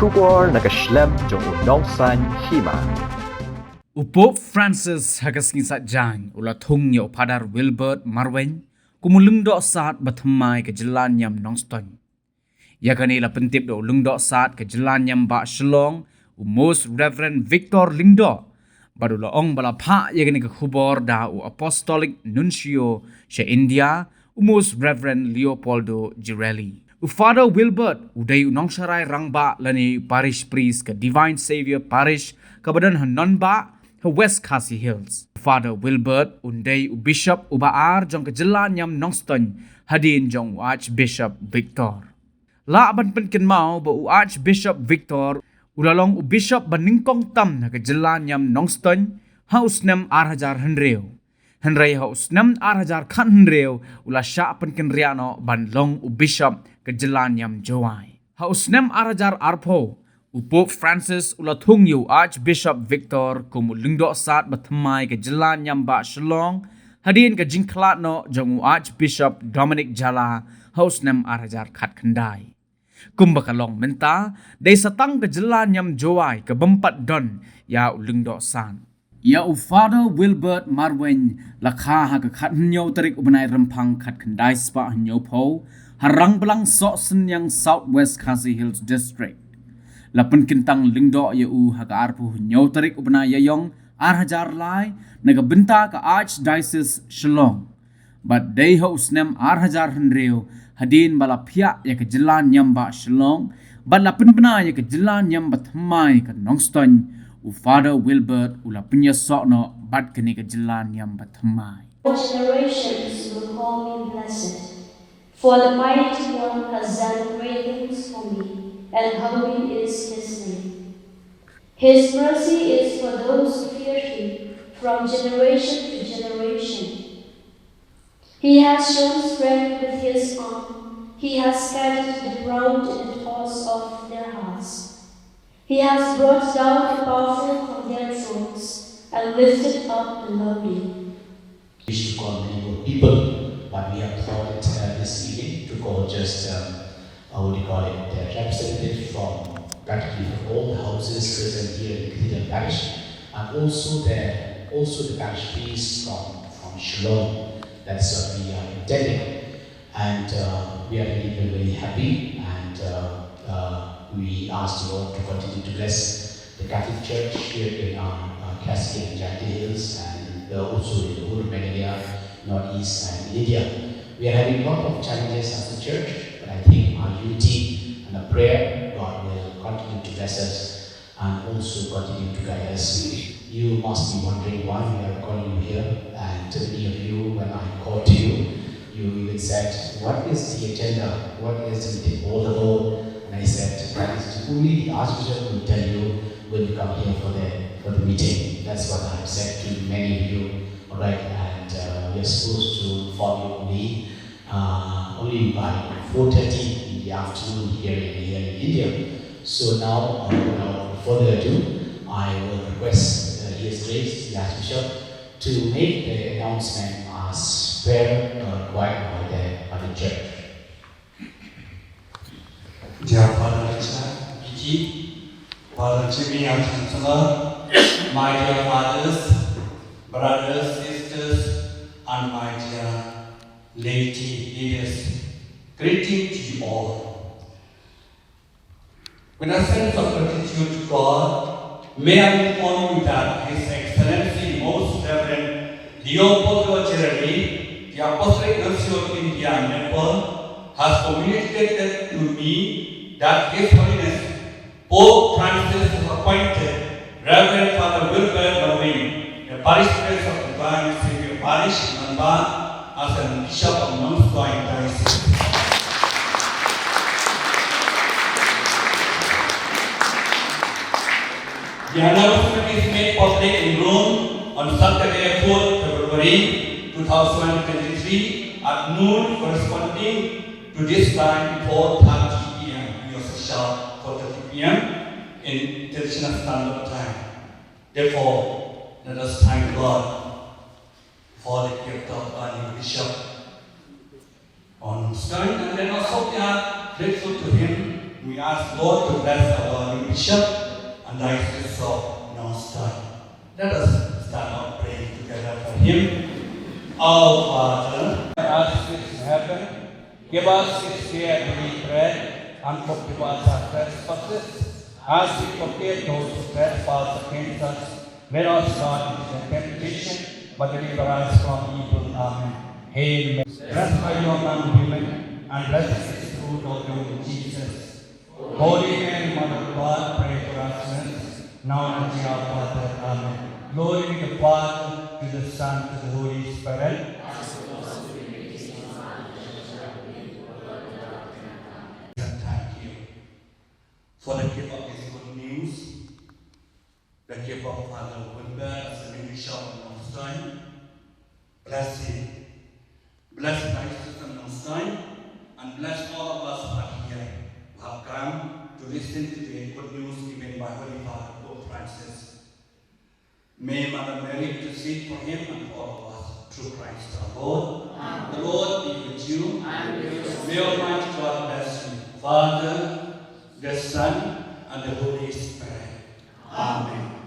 Shubor nakaslem jong Nongstoiñ Hima. Pope Francis hagasngi sajang ula Thung yo padar Wilbert Marweiñ Lyngdohsad bathamai ke Jylla Niam Nongstoiñ. Yakani la pentip do Lyngdohsad ke Jylla Niam ba Shalong Most Reverend Victor Lyngdoh badula ong bala pha yakani ke khubor da Apostolic Nuncio she India Most Reverend Leopoldo Girelli. Father Wilbert uday Nongsarai rangba lani parish priest ke Divine Savior parish kabadan hanonba her West Khasi Hills. Father Wilbert unday Bishop ubaar jong ke Jylla Niam Nongstoiñ hadin jong Archbishop Victor. La ban penken mau ba Archbishop Victor ulalong Bishop baningkong tam na ke Jylla Niam Nongstoiñ haus nem 8,000 Henry haus nem 8,000 ula sya penken riano ban long Bishop ke Jylla Niam Jowai. Haus nem 8,000 arpo Pope Francis ula Thung yu Archbishop Victor kumu Lyngdohsad bathamai ke Jylla Niam ba Shalong hadin ke jingklat no jong Archbishop Dominic Jylla haus nem 8,000 khat khandai. Kumbakalong menta day satang ke Jylla Niam Jowai ke bempat don ya Lyngdohsad. Ya Father Wilbert Marweiñ lakha ha ke khat nyo tarik ubanai rempang khat khandai spa nyo po harang belang sok sen yang Southwest Khasi Hills District. Lapan kintang Lyngdoh ya haga arpu nyo tarik ubna yayong 8,000 lai naga benta ka Archdiocese Shalong. But day host nem 8,000 hadin bala pia ya ke Jylla Niam ba Shalong but lapan bena ya ke Jylla Niam bathamai ke Nongstoiñ Father Wilbert ula punya sok no bat kini ke Jylla Niam bathamai. Generations will call me blessed, for the mighty one has done great things for me, and holy is his name. His mercy is for those who fear him from generation to generation. He has shown strength with his arm. He has scattered the proud in the thoughts of their hearts. He has brought down the powerful from their thrones and lifted up the lowly. We used to call many more people, but we have thought it this evening to call just the representative from practically from all the houses present here in Cathedral Parish, and also the parish priest from Shalom. That's what we are intending, and we are really very happy, and we ask the Lord to continue to bless the Catholic Church here in our Khasi and Jylla Hills, and also in the whole Mediterranean, Northeast and India. We are having a lot of challenges as a church, but I think our unity and our prayer, God will continue to bless us and also continue to guide us. You must be wondering why we are calling you here, and many of you, when I called to you, you even said, what is the agenda? What is the meeting all about? And I said, that is only the Archbishop will tell you when you come here for the meeting. That's what I have said to many of you. All right, and we are supposed to follow only by 4:30 in the afternoon here in India. So now, without further ado, I will request His Grace, the Archbishop, to make the announcement as per required by the church. Dear Father Richard, Vicky, Father Jimmy, our Chancellor, my dear fathers, brothers, sisters, and my dear laity leaders, greeting to you all. With a sense of gratitude to God, may I inform you that His Excellency Most Reverend Leopoldo Girelli, the Apostolic Nuncio of India and Nepal, has communicated to me that His Holiness Pope Francis has appointed Reverend Father Wilbert Marweiñ, the parish priest of Divine Savior Parish in Anban, as a Bishop of Nongstoiñ Diocese. The announcement is made public in Rome on Saturday, 4th February 2023 at noon, corresponding to this time 4:30 p.m. official 4:30 p.m. in International Standard Time. Therefore, let us thank God for the gift of our new Bishop on Nongstoiñ, and then also we are grateful to him. We ask God to bless our Bishop and Diocese of Nongstoiñ. Let us stand up praying together for him. Our Father, as it is in heaven, give us this day our daily bread, and forgive us our trespasses, as we forgive those who trespass against us. Let us not into temptation, but deliver us from evil. Amen. Hail Mary, blessed are you among women, and blessed is the fruit of your womb, Jesus. Holy Mary, Mother of God, pray for us sinners, now and at the hour of our death. Amen. Glory be to the Father, to the Son, to the Holy Spirit. Thank you for the gift of this good news, the gift of Father Wilbert as the minister of Nongstoiñ. Bless him. Bless the Diocese of Nongstoiñ, and bless all of us who are here, who have come to listen to the good news given by Holy Father Pope Francis. May Mother Mary intercede for him and for all of us through Christ our Lord. Amen. The Lord be with you. And may Almighty God bless you, Father, the Son, and the Holy Spirit. Amen.